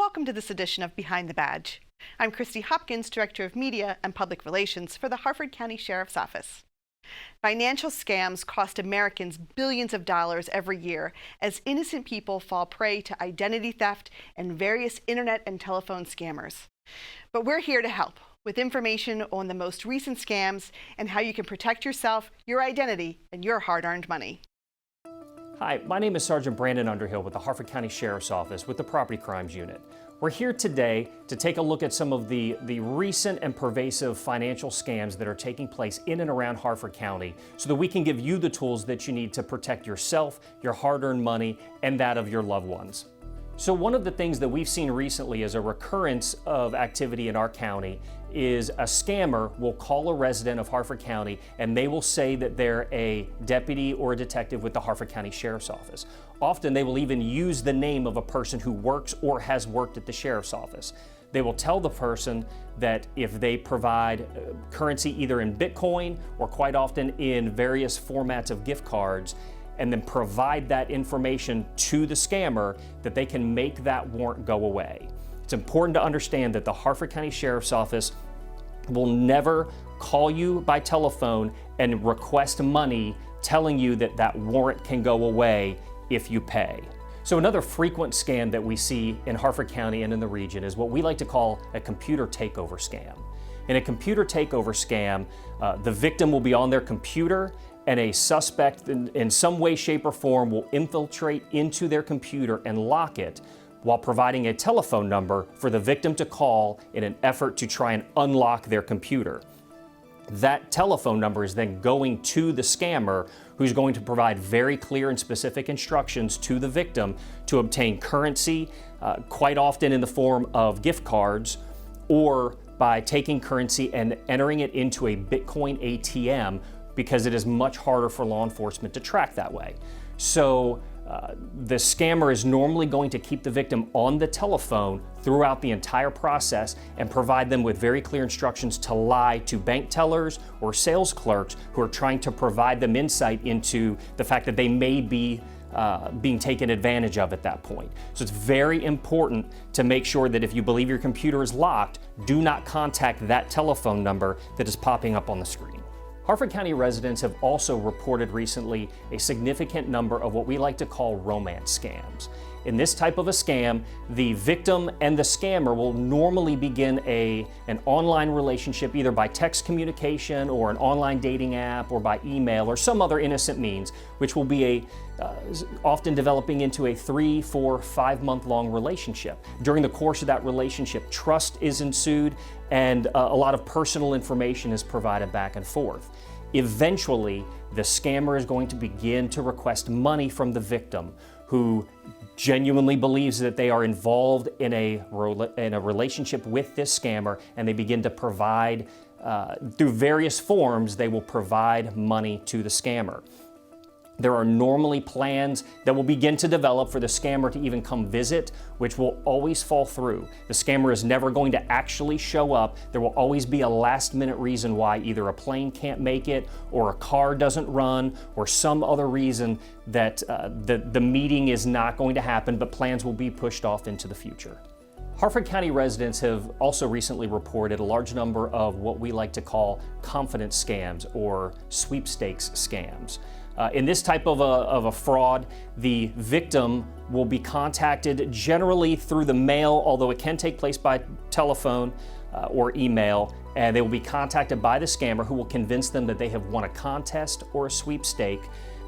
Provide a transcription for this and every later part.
Welcome to this edition of Behind the Badge. I'm Christy Hopkins, Director of Media and Public Relations for the Harford County Sheriff's Office. Financial scams cost Americans billions of dollars every year as innocent people fall prey to identity theft and various internet and telephone scammers. But we're here to help with information on the most recent scams and how you can protect yourself, your identity, and your hard-earned money. Hi, my name is Sergeant Brandon Underhill with the Harford County Sheriff's Office with the Property Crimes Unit. We're here today to take a look at some of the recent and pervasive financial scams that are taking place in and around Harford County so that we can give you the tools that you need to protect yourself, your hard-earned money, and that of your loved ones. So one of the things that we've seen recently as a recurrence of activity in our county is a scammer will call a resident of Harford County and they will say that they're a deputy or a detective with the Harford County Sheriff's Office. Often they will even use the name of a person who works or has worked at the Sheriff's Office. They will tell the person that if they provide currency either in Bitcoin or quite often in various formats of gift cards, and then provide that information to the scammer, that they can make that warrant go away. It's important to understand that the Harford County Sheriff's Office will never call you by telephone and request money telling you that that warrant can go away if you pay. So another frequent scam that we see in Harford County and in the region is what we like to call a computer takeover scam. In a computer takeover scam, the victim will be on their computer and a suspect in some way, shape, or form will infiltrate into their computer and lock it while providing a telephone number for the victim to call in an effort to try and unlock their computer. That telephone number is then going to the scammer, who's going to provide very clear and specific instructions to the victim to obtain currency, quite often in the form of gift cards, or by taking currency and entering it into a Bitcoin ATM, because it is much harder for law enforcement to track that way. So the scammer is normally going to keep the victim on the telephone throughout the entire process and provide them with very clear instructions to lie to bank tellers or sales clerks who are trying to provide them insight into the fact that they may be being taken advantage of at that point. So it's very important to make sure that if you believe your computer is locked, do not contact that telephone number that is popping up on the screen. Harford County residents have also reported recently a significant number of what we like to call romance scams. In this type of a scam, the victim and the scammer will normally begin an online relationship either by text communication or an online dating app or by email or some other innocent means, which will be often developing into a 3, 4, 5 month long relationship. During the course of that relationship, trust is ensued and a lot of personal information is provided back and forth. Eventually, the scammer is going to begin to request money from the victim, who genuinely believes that they are involved in a relationship with this scammer, and they begin to provide, through various forms, they will provide money to the scammer. There are normally plans that will begin to develop for the scammer to even come visit, which will always fall through. The scammer is never going to actually show up. There will always be a last-minute reason why either a plane can't make it, or a car doesn't run, or some other reason that the meeting is not going to happen, but plans will be pushed off into the future. Harford County residents have also recently reported a large number of what we like to call confidence scams or sweepstakes scams. In this type of a fraud, the victim will be contacted generally through the mail, although it can take place by telephone or email, and they will be contacted by the scammer, who will convince them that they have won a contest or a sweepstake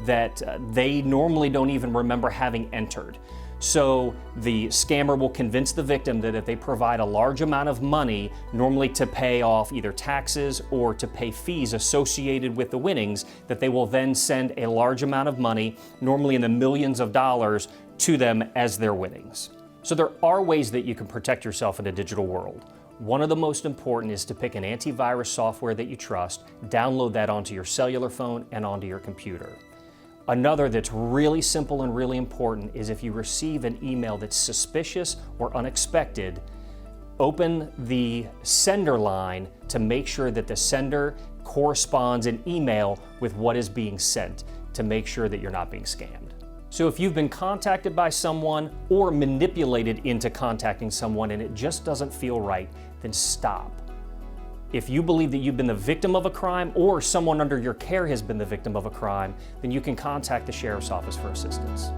that they normally don't even remember having entered. So the scammer will convince the victim that if they provide a large amount of money, normally to pay off either taxes or to pay fees associated with the winnings, that they will then send a large amount of money, normally in the millions of dollars, to them as their winnings. So there are ways that you can protect yourself in a digital world. One of the most important is to pick an antivirus software that you trust, download that onto your cellular phone and onto your computer. Another that's really simple and really important is if you receive an email that's suspicious or unexpected, open the sender line to make sure that the sender corresponds in email with what is being sent to make sure that you're not being scammed. So if you've been contacted by someone or manipulated into contacting someone and it just doesn't feel right, then stop. If you believe that you've been the victim of a crime or someone under your care has been the victim of a crime, then you can contact the Sheriff's Office for assistance.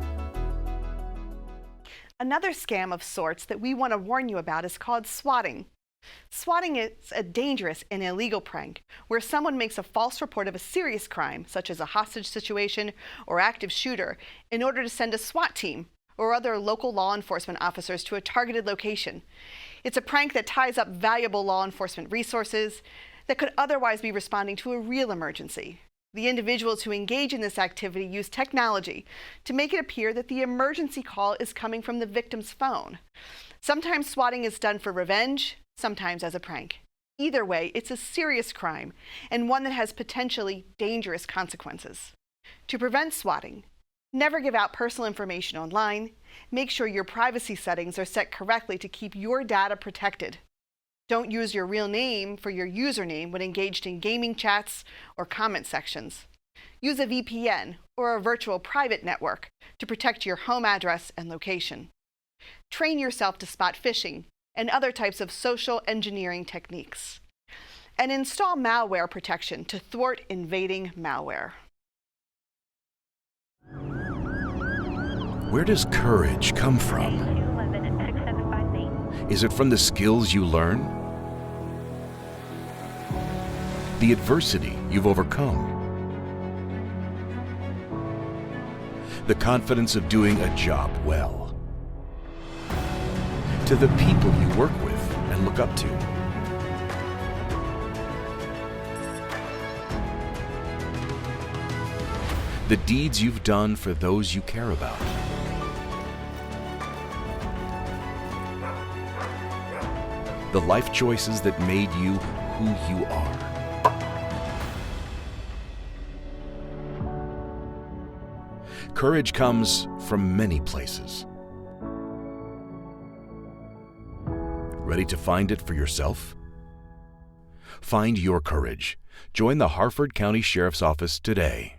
Another scam of sorts that we want to warn you about is called swatting. Swatting is a dangerous and illegal prank where someone makes a false report of a serious crime, such as a hostage situation or active shooter, in order to send a SWAT team or other local law enforcement officers to a targeted location. It's a prank that ties up valuable law enforcement resources that could otherwise be responding to a real emergency. The individuals who engage in this activity use technology to make it appear that the emergency call is coming from the victim's phone. Sometimes swatting is done for revenge, sometimes as a prank. Either way, it's a serious crime and one that has potentially dangerous consequences. To prevent swatting, never give out personal information online. Make sure your privacy settings are set correctly to keep your data protected. Don't use your real name for your username when engaged in gaming chats or comment sections. Use a VPN or a virtual private network to protect your home address and location. Train yourself to spot phishing and other types of social engineering techniques. And install malware protection to thwart invading malware. Where does courage come from? Is it from the skills you learn? The adversity you've overcome? The confidence of doing a job well? To the people you work with and look up to? The deeds you've done for those you care about? The life choices that made you who you are? Courage comes from many places. Ready to find it for yourself? Find your courage. Join the Harford County Sheriff's Office today.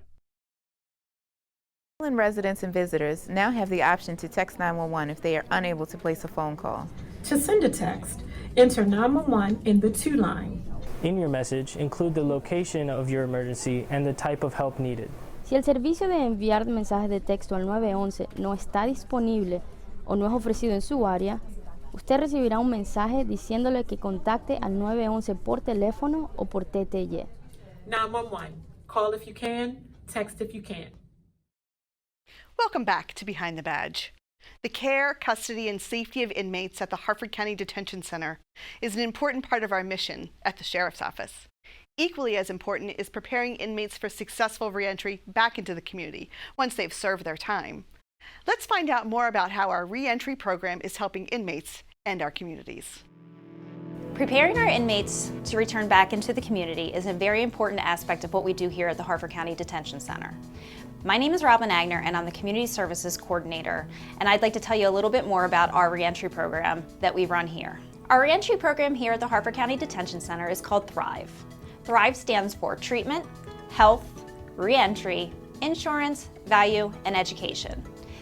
Residents and visitors now have the option to text 911 if they are unable to place a phone call. To send a text, enter 911 in the to line. In your message, include the location of your emergency and the type of help needed. Si el servicio de enviar mensajes de texto al 911 no está disponible o no es ofrecido en su área, usted recibirá un mensaje diciéndole que contacte al 911 por teléfono o por TTY. 911. Call if you can, text if you can. Welcome back to Behind the Badge. The care, custody, and safety of inmates at the Harford County Detention Center is an important part of our mission at the Sheriff's Office. Equally as important is preparing inmates for successful reentry back into the community once they've served their time. Let's find out more about how our reentry program is helping inmates and our communities. Preparing our inmates to return back into the community is a very important aspect of what we do here at the Harford County Detention Center. My name is Robin Agner and I'm the Community Services Coordinator, and I'd like to tell you a little bit more about our reentry program that we run here. Our reentry program here at the Harford County Detention Center is called THRIVE. THRIVE stands for Treatment, Health, Reentry, Insurance, Value, and Education.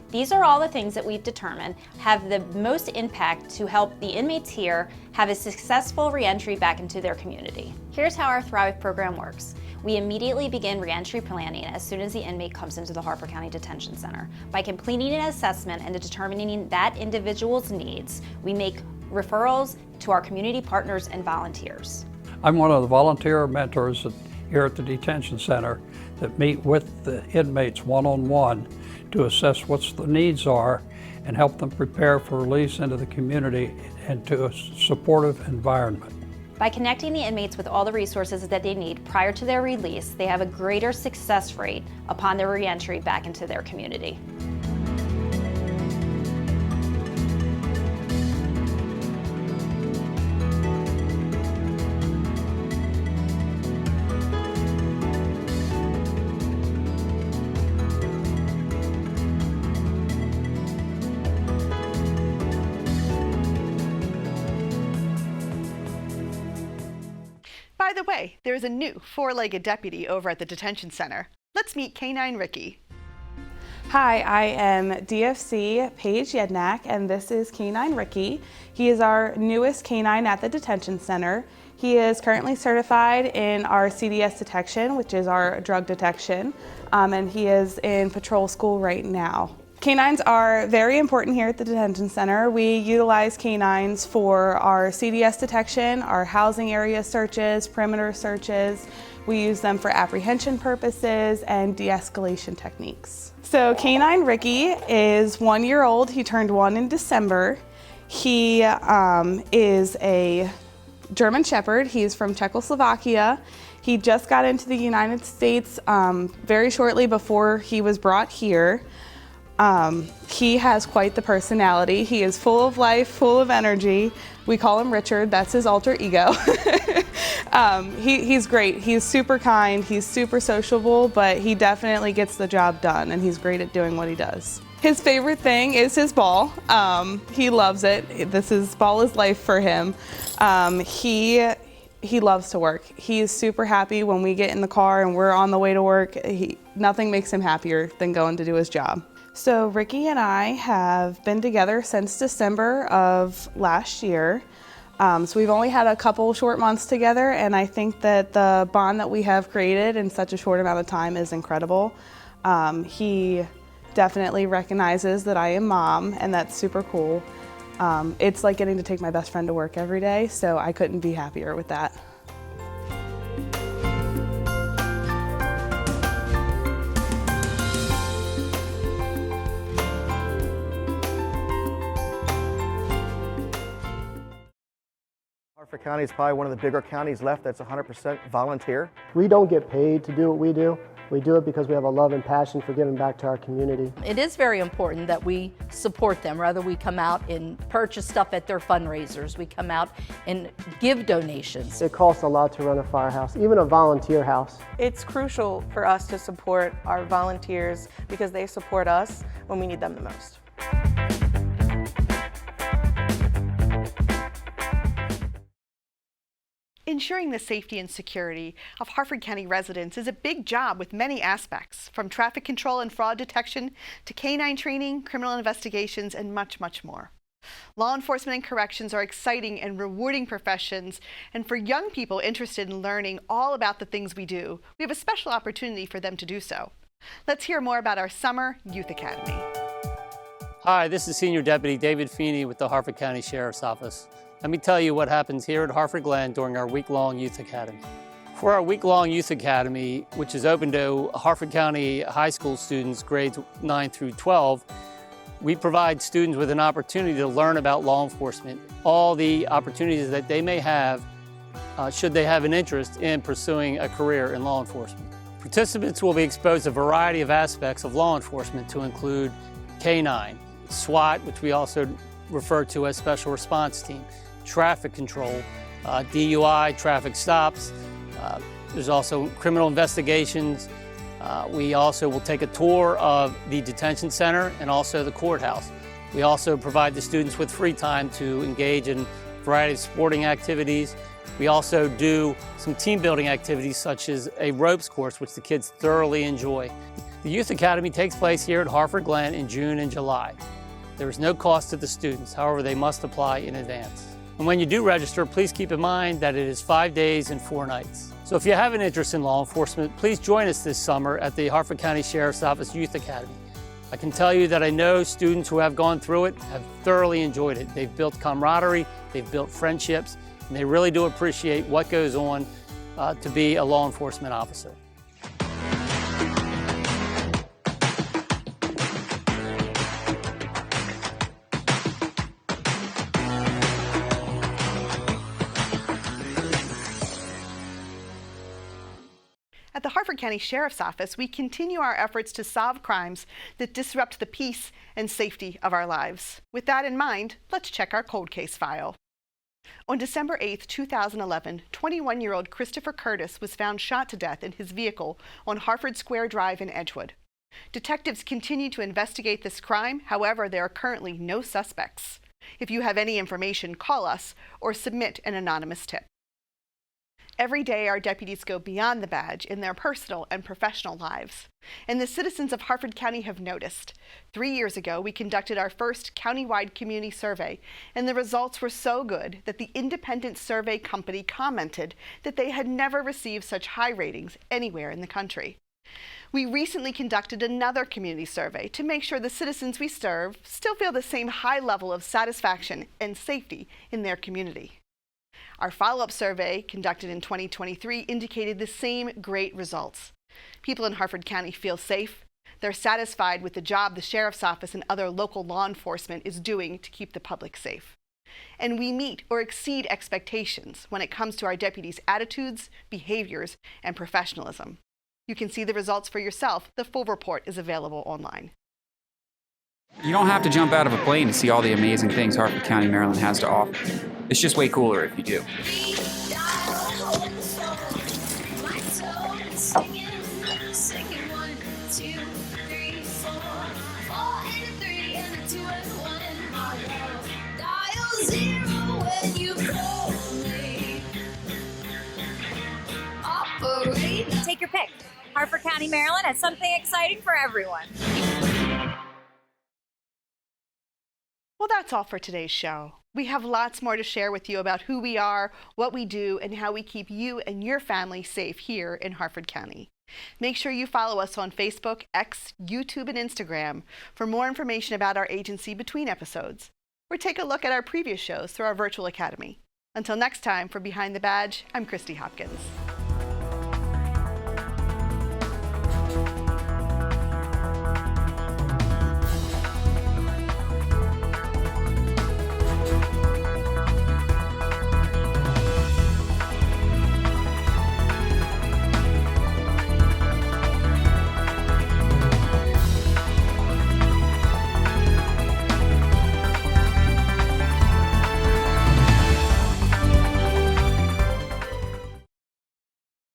These are all the things that we've determined have the most impact to help the inmates here have a successful reentry back into their community. Here's how our THRIVE program works. We immediately begin reentry planning as soon as the inmate comes into the Harford County Detention Center. By completing an assessment and determining that individual's needs, we make referrals to our community partners and volunteers. I'm one of the volunteer mentors here at the detention center that meet with the inmates one-on-one to assess what the needs are and help them prepare for release into the community and to a supportive environment. By connecting the inmates with all the resources that they need prior to their release, they have a greater success rate upon their reentry back into their community. By the way, there is a new four-legged deputy over at the detention center. Let's meet K9 Ricky. Hi, I am DFC Paige Yednak, and this is Canine Ricky. He is our newest canine at the detention center. He is currently certified in our CDS detection, which is our drug detection, and he is in patrol school right now. Canines are very important here at the detention center. We utilize canines for our CDS detection, our housing area searches, perimeter searches. We use them for apprehension purposes and de-escalation techniques. So Canine Ricky is 1 year old. He turned 1 in December. He is a German Shepherd. He's from Czechoslovakia. He just got into the United States very shortly before he was brought here. He has quite the personality. He is full of life, full of energy. We call him Richard. That's his alter ego. He's great. He's super kind. He's super sociable, but he definitely gets the job done, and he's great at doing what he does. His favorite thing is his ball. He loves it. Ball is life for him. He loves to work. He is super happy when we get in the car and we're on the way to work. Nothing makes him happier than going to do his job. So Ricky and I have been together since December of last year. So we've only had a couple short months together, and I think that the bond that we have created in such a short amount of time is incredible. He definitely recognizes that I am mom, and that's super cool. It's like getting to take my best friend to work every day, so I couldn't be happier with that. Harford County is probably one of the bigger counties left that's 100% volunteer. We don't get paid to do what we do. We do it because we have a love and passion for giving back to our community. It is very important that we support them, whether we come out and purchase stuff at their fundraisers, we come out and give donations. It costs a lot to run a firehouse, even a volunteer house. It's crucial for us to support our volunteers because they support us when we need them the most. Ensuring the safety and security of Harford County residents is a big job with many aspects, from traffic control and fraud detection to canine training, criminal investigations, and much, much more. Law enforcement and corrections are exciting and rewarding professions, and for young people interested in learning all about the things we do, we have a special opportunity for them to do so. Let's hear more about our Summer Youth Academy. Hi, this is Senior Deputy David Feeney with the Harford County Sheriff's Office. Let me tell you what happens here at Harford Glen during our week-long Youth Academy. For our week-long Youth Academy, which is open to Harford County high school students grades 9 through 12, we provide students with an opportunity to learn about law enforcement, all the opportunities that they may have should they have an interest in pursuing a career in law enforcement. Participants will be exposed to a variety of aspects of law enforcement to include K-9, SWAT, which we also refer to as Special Response Team, traffic control, DUI, traffic stops. There's also criminal investigations. We also will take a tour of the detention center and also the courthouse. We also provide the students with free time to engage in a variety of sporting activities. We also do some team building activities such as a ropes course, which the kids thoroughly enjoy. The Youth Academy takes place here at Harford Glen in June and July. There is no cost to the students, however, they must apply in advance. And when you do register, please keep in mind that it is 5 days and 4 nights. So if you have an interest in law enforcement, please join us this summer at the Harford County Sheriff's Office Youth Academy. I can tell you that I know students who have gone through it have thoroughly enjoyed it. They've built camaraderie, they've built friendships, and they really do appreciate what goes on to be a law enforcement officer. At the Harford County Sheriff's Office, we continue our efforts to solve crimes that disrupt the peace and safety of our lives. With that in mind, let's check our cold case file. On December 8, 2011, 21-year-old Christopher Curtis was found shot to death in his vehicle on Harford Square Drive in Edgewood. Detectives continue to investigate this crime. However, there are currently no suspects. If you have any information, call us or submit an anonymous tip. Every day, our deputies go beyond the badge in their personal and professional lives. And the citizens of Harford County have noticed. 3 years ago, we conducted our first countywide community survey, and the results were so good that the independent survey company commented that they had never received such high ratings anywhere in the country. We recently conducted another community survey to make sure the citizens we serve still feel the same high level of satisfaction and safety in their community. Our follow-up survey, conducted in 2023, indicated the same great results. People in Harford County feel safe. They're satisfied with the job the Sheriff's Office and other local law enforcement is doing to keep the public safe. And we meet or exceed expectations when it comes to our deputies' attitudes, behaviors, and professionalism. You can see the results for yourself. The full report is available online. You don't have to jump out of a plane to see all the amazing things Harford County, Maryland has to offer. It's just way cooler if you do. Take your pick. Harford County, Maryland has something exciting for everyone. Well, that's all for today's show. We have lots more to share with you about who we are, what we do, and how we keep you and your family safe here in Harford County. Make sure you follow us on Facebook, X, YouTube, and Instagram for more information about our agency between episodes, or take a look at our previous shows through our virtual academy. Until next time, for Behind the Badge, I'm Christy Hopkins.